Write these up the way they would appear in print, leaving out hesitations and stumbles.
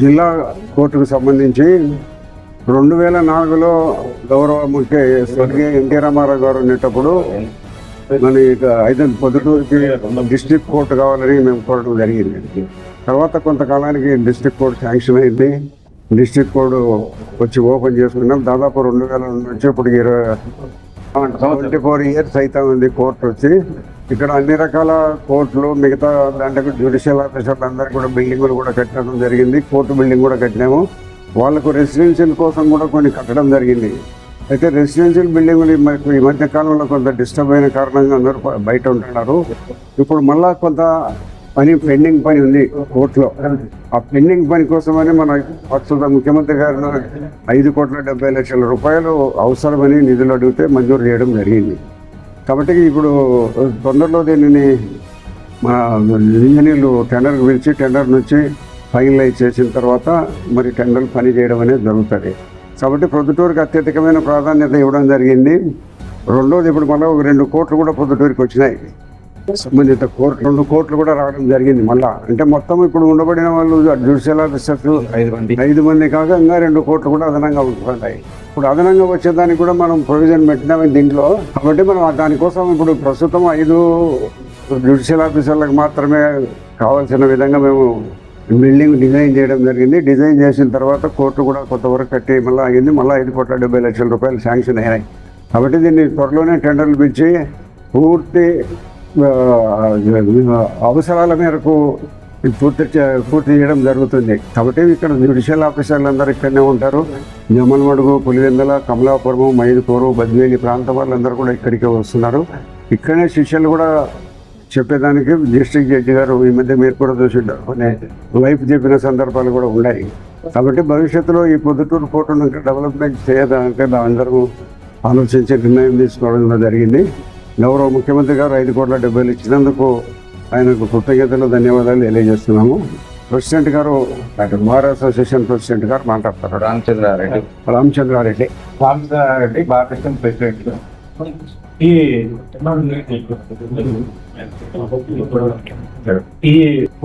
జిల్లా కోర్టుకు సంబంధించి 2004లో గౌరవ ముఖ్య స్వర్గీయ ఎన్టీ రామారావు గారు ఉండేటప్పుడు మన పొద్దుటూరుకి డిస్ట్రిక్ట్ కోర్టు కావాలని మేము కోరడం జరిగింది. తర్వాత కొంతకాలానికి డిస్ట్రిక్ట్ కోర్టు శాంక్షన్ అయింది. డిస్ట్రిక్ట్ కోర్టు వచ్చి ఓపెన్ చేసుకున్నాం. దాదాపు 2000 నుంచి ఇప్పుడు 24 ఇయర్స్ అవుతా ఉంది కోర్టు వచ్చి. ఇక్కడ అన్ని రకాల కోర్టులు మిగతా దాంట్లో జ్యుడిషియల్ ఆఫీసర్లు అందరికీ కూడా బిల్డింగులు కూడా కట్టడం జరిగింది. కోర్టు బిల్డింగ్ కూడా కట్టినాము. వాళ్ళకు రెసిడెన్షియల్ కోసం కూడా కొన్ని కట్టడం జరిగింది. అయితే రెసిడెన్షియల్ బిల్డింగులు ఈ మధ్య కాలంలో కొంత డిస్టర్బ్ అయిన కారణంగా అందరూ బయట ఉంటున్నారు. ఇప్పుడు మళ్ళా కొంత పెండింగ్ పని ఉంది కోర్టులో. ఆ పెండింగ్ పని కోసమని మన ప్రస్తుత ముఖ్యమంత్రి గారు 5,70,00,000 రూపాయలు అవసరమని నిధులు అడిగితే మంజూరు చేయడం జరిగింది. కాబట్టి ఇప్పుడు తొందరలో దీనిని మన ఇంజనీర్లు టెండర్కి పిలిచి టెండర్ నుంచి ఫైనలైజ్ చేసిన తర్వాత మరి టెండర్లు పని చేయడం అనేది జరుగుతుంది. కాబట్టి ప్రొద్దుటూరుకి అత్యధికమైన ప్రాధాన్యత ఇవ్వడం జరిగింది. రెండోది ఇప్పుడు మళ్ళీ 2 కోట్లు కూడా ప్రొద్దుటూరుకి వచ్చినాయి. సంబంధిత కోర్టు 2 కోట్లు కూడా రావడం జరిగింది మళ్ళా. అంటే మొత్తం ఇప్పుడు ఉండబడిన వాళ్ళు జ్యుడిషియల్ ఆఫీసర్స్ 5 మంది కాక ఇంకా 2 కోట్లు కూడా అదనంగా ఉంటున్నాయి. ఇప్పుడు అదనంగా వచ్చేదానికి కూడా మనం ప్రొవిజన్ పెట్టినాము దీంట్లో. కాబట్టి మనం దానికోసం ఇప్పుడు ప్రస్తుతం 5 జ్యుడిషియల్ ఆఫీసర్లకు మాత్రమే కావాల్సిన విధంగా మేము బిల్డింగ్ డిజైన్ చేయడం జరిగింది. డిజైన్ చేసిన తర్వాత కోర్టు కూడా కొంతవరకు కట్టి మళ్ళీ అయింది. మళ్ళీ 5,70,00,000 రూపాయలు శాంక్షన్ అయినాయి. కాబట్టి దీన్ని త్వరలోనే టెండర్లు పిలిచి పూర్తి అవసరాల మేరకు పూర్తి చేయడం జరుగుతుంది. కాబట్టి ఇక్కడ జ్యుడిషియల్ ఆఫీసర్లు అందరూ ఇక్కడనే ఉంటారు. జమ్మలమడుగు, పులివెందుల, కమలాపురము, మైదుకూరు, బద్వేలి ప్రాంతం వాళ్ళందరూ కూడా ఇక్కడికే వస్తున్నారు. ఇక్కడనే శిష్యులు కూడా చెప్పేదానికి డిస్ట్రిక్ట్ జడ్జి గారు ఈ మధ్య మీరు కూడా చూసింటారు, కొన్ని లైఫ్ చెప్పిన సందర్భాలు కూడా ఉన్నాయి. కాబట్టి భవిష్యత్తులో ఈ పొద్దుటూరు కోర్టును ఇంకా డెవలప్మెంట్ చేయడానికి అందరూ ఆలోచించే నిర్ణయం తీసుకోవడం జరిగింది. గౌరవ ముఖ్యమంత్రి గారు 5,70,00,000 ఇచ్చినందుకు ఆయనకు కృతజ్ఞతలు, ధన్యవాదాలు తెలియజేస్తున్నాము. ప్రెసిడెంట్ గారు బార్ అసోసియేషన్ ప్రెసిడెంట్ గారు మాట్లాడతారు. Ramachandra Reddy bar association president. ఈ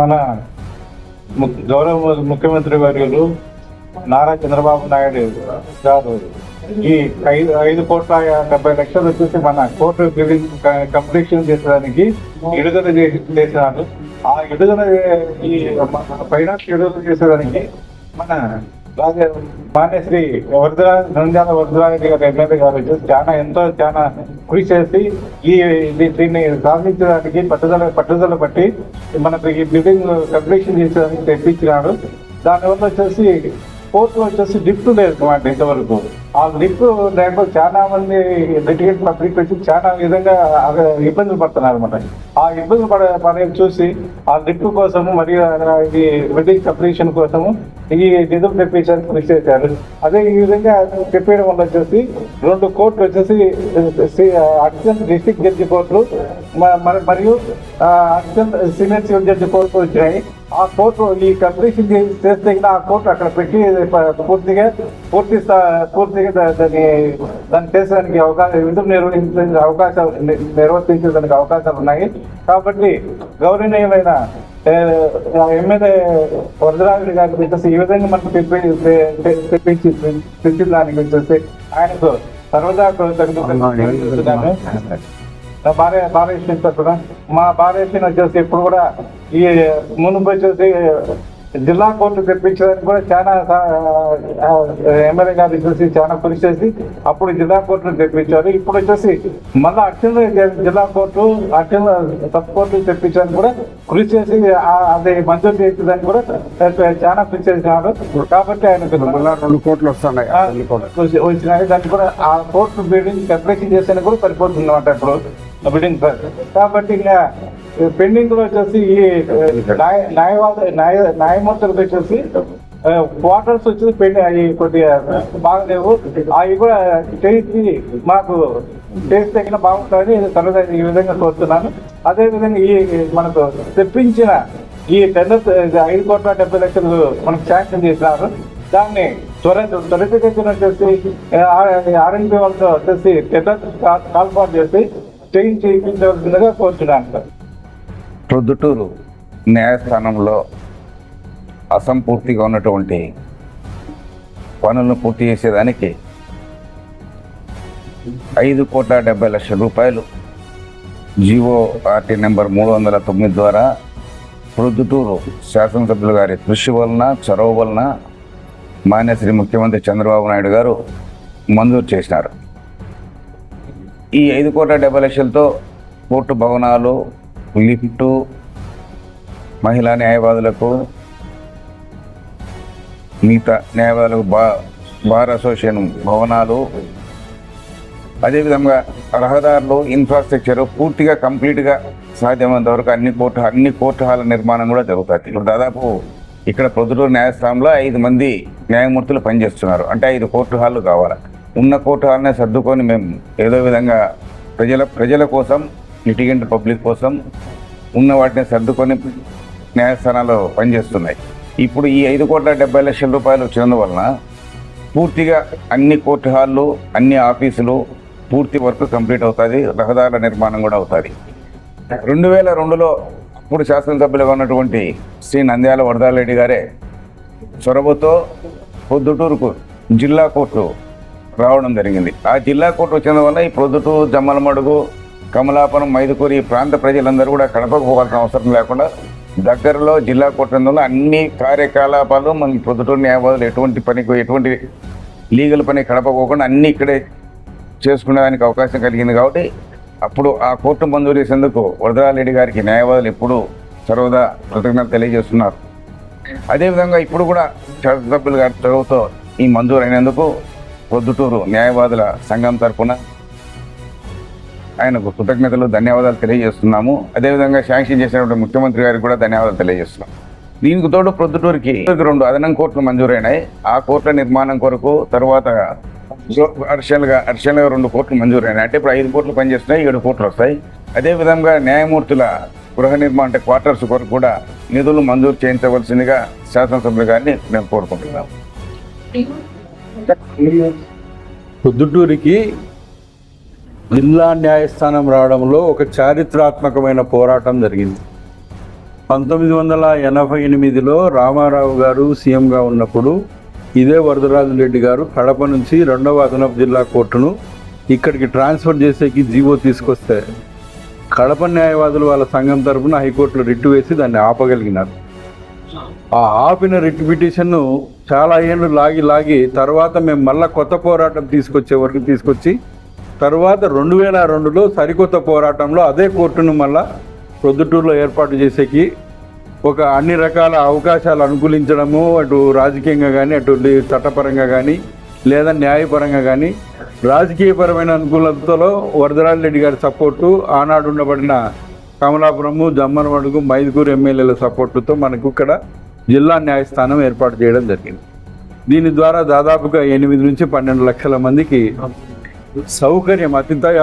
మన గౌరవ ముఖ్యమంత్రి వర్యులు నారా చంద్రబాబు నాయుడు గారు ఈ 5,70,00,000 వచ్చేసి మన కోర్టు బిల్డింగ్ కంప్లీషన్ చేసేదానికి విడుదల చేసినారు. ఆ విడుదల ఈ ఫైనాన్స్ విడుదల చేసేదానికి మన మాన్యశ్రీ నంద్యాల వరదరాజు గారు ఎమ్మెల్యే గారు వచ్చేసి చాలా కృషి చేసి దీన్ని సాధించడానికి పట్టుదల పట్టి మనకు ఈ బిల్డింగ్ కంప్లీషన్ చేసేదానికి తెప్పించినాడు. దానివల్ల వచ్చేసి కోర్టులో వచ్చేసి లిఫ్ట్ లేదు అన్నమాట. ఇంతవరకు ఆ లిఫ్ట్ లేకపోతే చాలా మంది లిటిగేట్ పబ్లిక్ వచ్చి చాలా విధంగా ఇబ్బందులు పడుతున్నారు అనమాట. ఆ ఇబ్బందులు పడేది చూసి ఆ లిఫ్ట్ కోసము మరియు ఈ బిల్డింగ్ కంప్లీషన్ కోసము ఈ నిధులు తెప్పించడానికి కృషి చేశారు. అదే ఈ విధంగా చెప్పేయడం వల్ల వచ్చేసి 2 కోర్టులు వచ్చేసి అడిషనల్ డిస్ట్రిక్ట్ జడ్జి కోర్టులు మరియు అడిషనల్ సీనియర్ సివిల్ జడ్జి కోర్టులు వచ్చినాయి. ఆ కోర్టు ఈ కంప్లీషన్ చేస్తే ఆ కోర్టు అక్కడ పెట్టి పూర్తిగా దాన్ని చేసేదానికి విధులు నిర్వర్తించేదానికి అవకాశాలు ఉన్నాయి. కాబట్టి గౌరవనీయులైన ఎమ్మెల్యే వరదరాజు గారికి వచ్చేసి ఈ విధంగా మనకు తెప్పించడానికి వచ్చేసి ఆయనకు సర్వదా నా భార్య తరఫున మా భార్య వచ్చేసి ఇప్పుడు కూడా ఈ మునుపు వచ్చేసి జిల్లా కోర్టు తెప్పించడానికి కూడా చాలా ఎమ్మెల్యే గారు చూసి చాలా కృషి చేసి అప్పుడు జిల్లా కోర్టును తెప్పించారు. ఇప్పుడు వచ్చేసి మళ్ళీ అడిషనల్ జిల్లా కోర్టు అడిషనల్ సబ్ కోర్టు తెప్పించడానికి కూడా కృషి చేసి అది మంజూరు చేసేదానికి కూడా చాలా కృషి చేసినారు. కాబట్టి ఆయనకు 2 కోట్లు వచ్చినాయి. దానికి కూడా ఆ కోర్టు బిల్డింగ్ కంప్లీషన్ చేసేందుకు కూడా సరిపోతుంది అన్నమాట ఇప్పుడు బిల్డింగ్. కాబట్టి ఇంకా పెండింగ్ లో వచ్చేసి ఈ న్యాయమూర్తులకు వచ్చేసి క్వార్టర్స్ వచ్చేసి అవి కొద్దిగా బాగలేవు. అవి కూడా చేసి మాకు చేసి తగిన బాగుంటుందని సరదా ఈ విధంగా కోరుతున్నాను. అదేవిధంగా ఈ మనకు తెప్పించిన ఈ టెండర్ 5,70,00,000 మనకు శాంక్షన్ చేసినారు. దాన్ని త్వరితగతిన వచ్చేసి ఆర్ఎన్బి వాళ్ళతో వచ్చేసి టెండర్ కాల్పాటు చేసి కోరుతున్నాను. ప్రొద్దుటూరు న్యాయస్థానంలో అసంపూర్తిగా ఉన్నటువంటి పనులను పూర్తి చేసేదానికి 5,70,00,000 రూపాయలు GORT నెంబర్ 309 ద్వారా ప్రొద్దుటూరు శాసనసభ్యులు గారి కృషి వలన, చొరవ వలన మాన్యశ్రీ ముఖ్యమంత్రి చంద్రబాబు నాయుడు గారు మంజూరు చేసినారు. ఈ 5,70,00,000తో కోర్టు భవనాలు, లిఫ్టు, మహిళా న్యాయవాదులకు, మిగతా న్యాయవాదులకు బార్ అసోసియేషన్ భవనాలు, అదేవిధంగా రహదారులు, ఇన్ఫ్రాస్ట్రక్చర్ పూర్తిగా కంప్లీట్గా సాధ్యమైనంత వరకు అన్ని కోర్టు హాల నిర్మాణం కూడా జరుగుతుంది. ఇప్పుడు దాదాపు ఇక్కడ ప్రొద్దుటూరు న్యాయస్థానంలో 5 మంది న్యాయమూర్తులు పనిచేస్తున్నారు. అంటే 5 కోర్టు హాళ్ళు కావాలి. ఉన్న కోర్టు హాల్నే సర్దుకొని మేము ఏదో విధంగా ప్రజల కోసం, లిటిగెంట్ పబ్లిక్ కోసం ఉన్న వాటిని సర్దుకొని న్యాయస్థానాలు పనిచేస్తున్నాయి. ఇప్పుడు ఈ 5,70,00,000 రూపాయలు వచ్చినందువలన పూర్తిగా అన్ని కోర్టు హాళ్ళు, అన్ని ఆఫీసులు పూర్తి వర్క్ కంప్లీట్ అవుతుంది. రహదారుల నిర్మాణం కూడా అవుతుంది. 2002లో అప్పుడు శాసనసభ్యులుగా ఉన్నటువంటి శ్రీ నంద్యాల వరదారెడ్డి గారే చొరవతో ప్రొద్దుటూరుకు జిల్లా కోర్టు రావడం జరిగింది. ఆ జిల్లా కోర్టు వచ్చినందువల్ల ఈ ప్రొద్దుటూరు, జమ్మలమడుగు, కమలాపురం, మైదుకూరు ఈ ప్రాంత ప్రజలందరూ కూడా కడపకు పోవాల్సిన అవసరం లేకుండా దగ్గరలో జిల్లా కోర్టు ఉన్నందువల్ల అన్ని కార్యకలాపాలు మన ప్రొద్దుటూరు న్యాయవాదులు ఎటువంటి లీగల్ పని కడప పోకుండా అన్నీ ఇక్కడే చేసుకునేదానికి అవకాశం కలిగింది. కాబట్టి అప్పుడు ఆ కోర్టు మంజూరు చేసేందుకు వరదరారెడ్డి గారికి న్యాయవాదులు ఎప్పుడూ సర్వదా కృతజ్ఞతలు తెలియజేస్తున్నారు. అదేవిధంగా ఇప్పుడు కూడా శాసనసభ్యులు గారి చొరవతో ఈ మంజూరు అయినందుకు ప్రొద్దుటూరు న్యాయవాదుల సంఘం తరఫున ఆయనకు కృతజ్ఞతలు, ధన్యవాదాలు తెలియజేస్తున్నాము. అదేవిధంగా శాంక్షన్ చేసినటువంటి ముఖ్యమంత్రి గారికి కూడా ధన్యవాదాలు తెలియజేస్తున్నాం. దీనికి తోడు ప్రొద్దుటూరుకి 2 అదనం కోర్టులు మంజూరైనాయి. ఆ కోర్టుల నిర్మాణం కొరకు తర్వాత అడిషనల్గా 2 కోర్టులు మంజూరైనాయి. అంటే ఇప్పుడు 5 కోర్టులు పనిచేస్తున్నాయి, 7 కోర్టులు వస్తాయి. అదేవిధంగా న్యాయమూర్తుల గృహ నిర్మాణం అంటే క్వార్టర్స్ కొరకు కూడా నిధులు మంజూరు చేయించవలసిందిగా శాసనసభ్యులు గారిని మేము కోరుకుంటున్నాం. ప్రొద్దుటూరికి జిల్లా న్యాయస్థానం రావడంలో ఒక చారిత్రాత్మకమైన పోరాటం జరిగింది. 1988లో రామారావు గారు సీఎంగా ఉన్నప్పుడు ఇదే వరదరాజరెడ్డి గారు కడప నుంచి 2వ అదనపు జిల్లా కోర్టును ఇక్కడికి ట్రాన్స్ఫర్ చేసేకి జీవో తీసుకొస్తే కడప న్యాయవాదులు వాళ్ళ సంఘం తరఫున హైకోర్టులో రిట్ వేసి దాన్ని ఆపగలిగినారు. ఆ ఆపిన రిట్ పిటిషన్ను చాలా ఏళ్ళు లాగి తర్వాత మేము మళ్ళీ కొత్త పోరాటం తీసుకొచ్చి తర్వాత 2002లో సరికొత్త పోరాటంలో అదే కోర్టును మళ్ళా ప్రొద్దుటూరులో ఏర్పాటు చేసేకి ఒక అన్ని రకాల అవకాశాలు అనుకూలించడము, అటు రాజకీయంగా కానీ, అటు చట్టపరంగా కానీ, లేదా న్యాయపరంగా కానీ, రాజకీయపరమైన అనుకూలతలో వరదరాజరెడ్డి గారి సపోర్టు, ఆనాడు ఉండబడిన కమలాపురము, జమ్మలమడుగు, మైదుకూరు ఎమ్మెల్యేల సపోర్టుతో మనకు ఇక్కడ జిల్లా న్యాయస్థానం ఏర్పాటు చేయడం జరిగింది. దీని ద్వారా దాదాపుగా 8 నుంచి 12 లక్షల మందికి సౌకర్యం,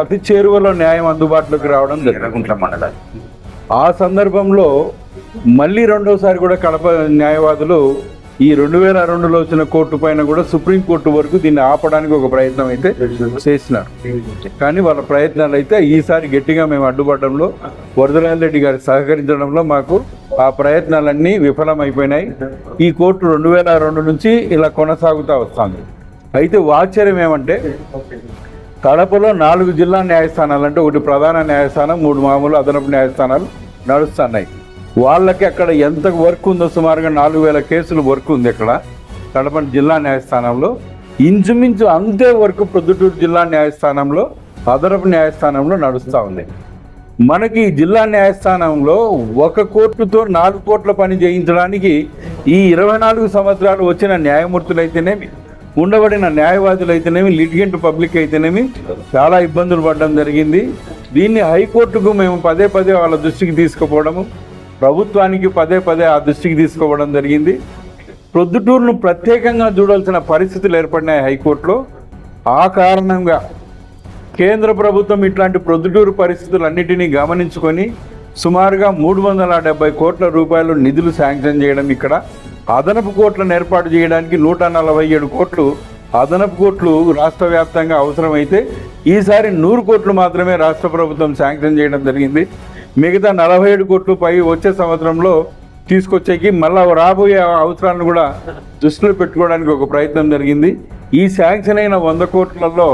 అతి చేరువలో న్యాయం అందుబాటులోకి రావడం జరిగింది. ఆ సందర్భంలో మళ్ళీ రెండోసారి కూడా కడప న్యాయవాదులు ఈ 2002లో వచ్చిన కోర్టు పైన కూడా సుప్రీంకోర్టు వరకు దీన్ని ఆపడానికి ఒక ప్రయత్నం అయితే చేసినారు. కానీ వాళ్ళ ప్రయత్నాలు అయితే ఈసారి గట్టిగా మేము అడ్డుపడడంలో, వరదరాజరెడ్డి గారు సహకరించడంలో మాకు ఆ ప్రయత్నాలన్నీ విఫలమైపోయినాయి. ఈ కోర్టు 2002 నుంచి ఇలా కొనసాగుతూ వస్తుంది. అయితే ఆశ్చర్యం ఏమంటే కడపలో 4 జిల్లా న్యాయస్థానాలు, అంటే ఒకటి ప్రధాన న్యాయస్థానం, 3 మామూలు అదనపు న్యాయస్థానాలు నడుస్తున్నాయి. వాళ్ళకి అక్కడ ఎంత వర్క్ ఉందో సుమారుగా 4,000 కేసులు వర్క్ ఉంది అక్కడ కడప జిల్లా న్యాయస్థానంలో. ఇంచుమించు అంతే వర్క్ ప్రొద్దుటూరు జిల్లా న్యాయస్థానంలో, అదనపు న్యాయస్థానంలో నడుస్తూ ఉంది. మనకి జిల్లా న్యాయస్థానంలో ఒక కోర్టుతో 4 కోట్ల పని చేయించడానికి ఈ 24 సంవత్సరాలు వచ్చిన న్యాయమూర్తులైతేనేమి, ఉండబడిన న్యాయవాదులైతేనేమి, లిటిగెంట్ పబ్లిక్ అయితేనేమి చాలా ఇబ్బందులు పడడం జరిగింది. దీన్ని హైకోర్టుకు మేము పదే వాళ్ళ దృష్టికి తీసుకుపోవడము, ప్రభుత్వానికి పదే ఆ దృష్టికి తీసుకోవడం జరిగింది. ప్రొద్దుటూరును ప్రత్యేకంగా చూడాల్సిన పరిస్థితులు ఏర్పడినాయి హైకోర్టులో. ఆ కారణంగా కేంద్ర ప్రభుత్వం ఇట్లాంటి ప్రొద్దుటూరు పరిస్థితులన్నిటినీ గమనించుకొని సుమారుగా 370 కోట్ల రూపాయలు నిధులు శాంక్షన్ చేయడం, ఇక్కడ అదనపు కోట్లను ఏర్పాటు చేయడానికి 147 కోట్లు అదనపు కోట్లు రాష్ట్ర వ్యాప్తంగా అవసరమైతే ఈసారి 100 కోట్లు మాత్రమే రాష్ట్ర ప్రభుత్వం శాంక్షన్ చేయడం జరిగింది. మిగతా 47 కోట్లు పై వచ్చే సంవత్సరంలో తీసుకొచ్చేకి మళ్ళీ రాబోయే అవసరాలను కూడా దృష్టిలో పెట్టుకోవడానికి ఒక ప్రయత్నం జరిగింది. ఈ శాంక్షన్ అయిన 100 కోట్లలో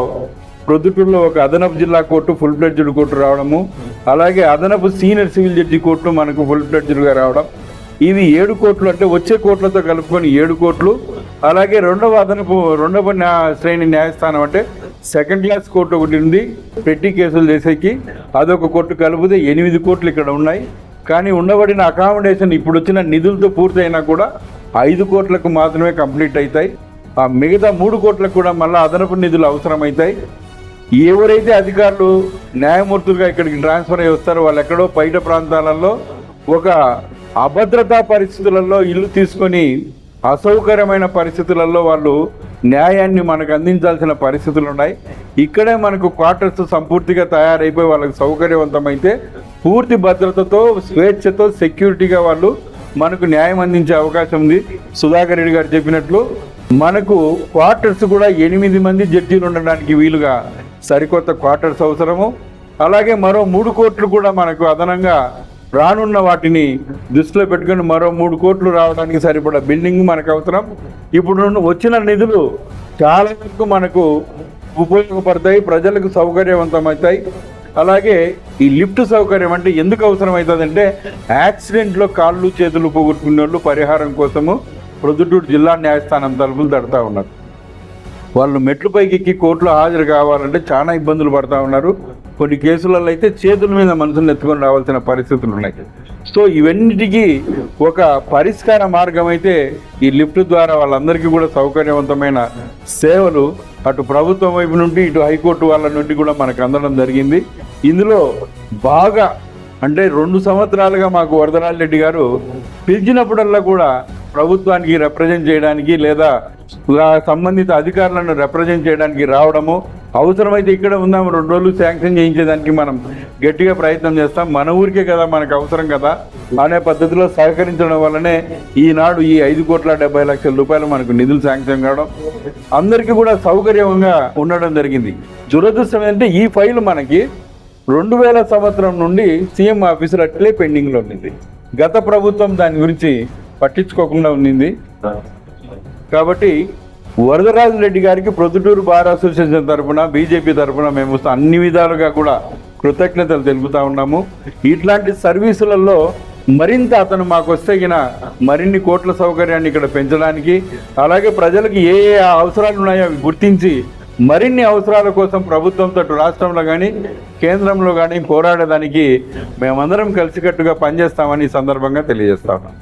ప్రొద్దుటూరులో ఒక అదనపు జిల్లా కోర్టు ఫుల్ ఫ్లెడ్జ్డ్ కోర్టు రావడము, అలాగే అదనపు సీనియర్ సివిల్ జడ్జి కోర్టు మనకు ఫుల్ ఫ్లెడ్జ్డ్గా రావడం, ఇవి 7 కోట్లు అంటే వచ్చే కోట్లతో కలుపుకొని 7 కోట్లు, అలాగే రెండవ శ్రేణి న్యాయస్థానం అంటే సెకండ్ క్లాస్ కోర్టు ఒకటి ఉంది పెట్టి కేసులు చేసేకి, అదొక కోర్టు కలిపితే 8 కోట్లు ఇక్కడ ఉన్నాయి. కానీ ఉండబడిన అకామిడేషన్ ఇప్పుడు వచ్చిన నిధులతో పూర్తయినా కూడా 5 కోట్లకు మాత్రమే కంప్లీట్ అవుతాయి. ఆ మిగతా 3 కోట్లకు కూడా మళ్ళీ అదనపు నిధులు అవసరమవుతాయి. ఎవరైతే అధికారులు న్యాయమూర్తులుగా ఇక్కడికి ట్రాన్స్ఫర్ అయ్యి వస్తారో వాళ్ళు ఎక్కడో బయట ప్రాంతాలలో ఒక అభద్రతా పరిస్థితులలో ఇల్లు తీసుకొని అసౌకర్యమైన పరిస్థితులలో వాళ్ళు న్యాయాన్ని మనకు అందించాల్సిన పరిస్థితులు ఉన్నాయి. ఇక్కడే మనకు క్వార్టర్స్ సంపూర్తిగా తయారైపోయి వాళ్ళకి సౌకర్యవంతమైతే పూర్తి భద్రతతో స్వేచ్ఛతో సెక్యూరిటీగా వాళ్ళు మనకు న్యాయం అందించే అవకాశం ఉంది. సుధాకర్ రెడ్డి గారు చెప్పినట్లు మనకు క్వార్టర్స్ కూడా 8 మంది జడ్జీలు ఉండడానికి వీలుగా సరికొత్త క్వార్టర్స్ అవసరము. అలాగే మరో 3 కోట్లు కూడా మనకు అదనంగా రానున్న వాటిని దృష్టిలో పెట్టుకుని మరో 3 కోట్లు రావడానికి సరిపడా బిల్డింగ్ మనకు అవసరం. ఇప్పుడు వచ్చిన నిధులు చాలా వరకు మనకు ఉపయోగపడతాయి, ప్రజలకు సౌకర్యవంతమవుతాయి. అలాగే ఈ లిఫ్ట్ సౌకర్యం అంటే ఎందుకు అవసరం అవుతుందంటే యాక్సిడెంట్లో కాళ్ళు చేతులు పోగొట్టుకునే వాళ్ళు పరిహారం కోసము ప్రొద్దుటూరు జిల్లా న్యాయస్థానం తలుపులు తడుతూ ఉన్నారు. వాళ్ళు మెట్లు పైకి ఎక్కి కోర్టులో హాజరు కావాలంటే చాలా ఇబ్బందులు పడుతూ ఉన్నారు. కొన్ని కేసులలో అయితే చేతుల మీద మనుషులను ఎత్తుకొని రావాల్సిన పరిస్థితులు ఉన్నాయి. సో ఇవన్నిటికీ ఒక పరిష్కార మార్గం అయితే ఈ లిఫ్ట్ ద్వారా వాళ్ళందరికీ కూడా సౌకర్యవంతమైన సేవలు అటు ప్రభుత్వం వైపు నుండి ఇటు హైకోర్టు వాళ్ళ నుండి కూడా మనకు అందడం జరిగింది. ఇందులో బాగా అంటే 2 సంవత్సరాలుగా మాకు వరదరాజరెడ్డి గారు పిలిచినప్పుడల్లా కూడా ప్రభుత్వానికి రిప్రజెంట్ చేయడానికి లేదా సంబంధిత అధికారులను రిప్రజెంట్ చేయడానికి రావడము, అవసరమైతే ఇక్కడ ఉందాం 2 రోజులు శాంక్షన్ చేయించేదానికి మనం గట్టిగా ప్రయత్నం చేస్తాం, మన ఊరికే కదా మనకు అవసరం కదా అనే పద్ధతిలో సహకరించడం వల్లనే ఈనాడు ఈ 5,70,00,000 రూపాయలు మనకు నిధులు శాంక్షన్ కావడం అందరికీ కూడా సౌకర్యంగా ఉండడం జరిగింది. దురదృష్టం ఏంటంటే ఈ ఫైల్ మనకి 2000 సంవత్సరం నుండి సీఎం ఆఫీసులో అట్లే పెండింగ్లో ఉండింది. గత ప్రభుత్వం దాని గురించి పట్టించుకోకుండా ఉండింది. కాబట్టి వరదరాజరెడ్డి గారికి ప్రొద్దుటూరు బార్ అసోసియేషన్ తరఫున బీజేపీ తరఫున మేము అన్ని విధాలుగా కూడా కృతజ్ఞతలు తెలుపుతా ఉన్నాము. ఇట్లాంటి సర్వీసులలో మరింత అతను మాకు వస్తేగిన మరిన్ని కోట్ల సౌకర్యాన్ని ఇక్కడ పెంచడానికి, అలాగే ప్రజలకు ఏ ఏ అవసరాలు ఉన్నాయో అవి గుర్తించి మరిన్ని అవసరాల కోసం ప్రభుత్వంతో రాష్ట్రంలో కానీ కేంద్రంలో కానీ పోరాడడానికి మేమందరం కలిసికట్టుగా పనిచేస్తామని ఈ సందర్భంగా తెలియజేస్తా ఉన్నాం.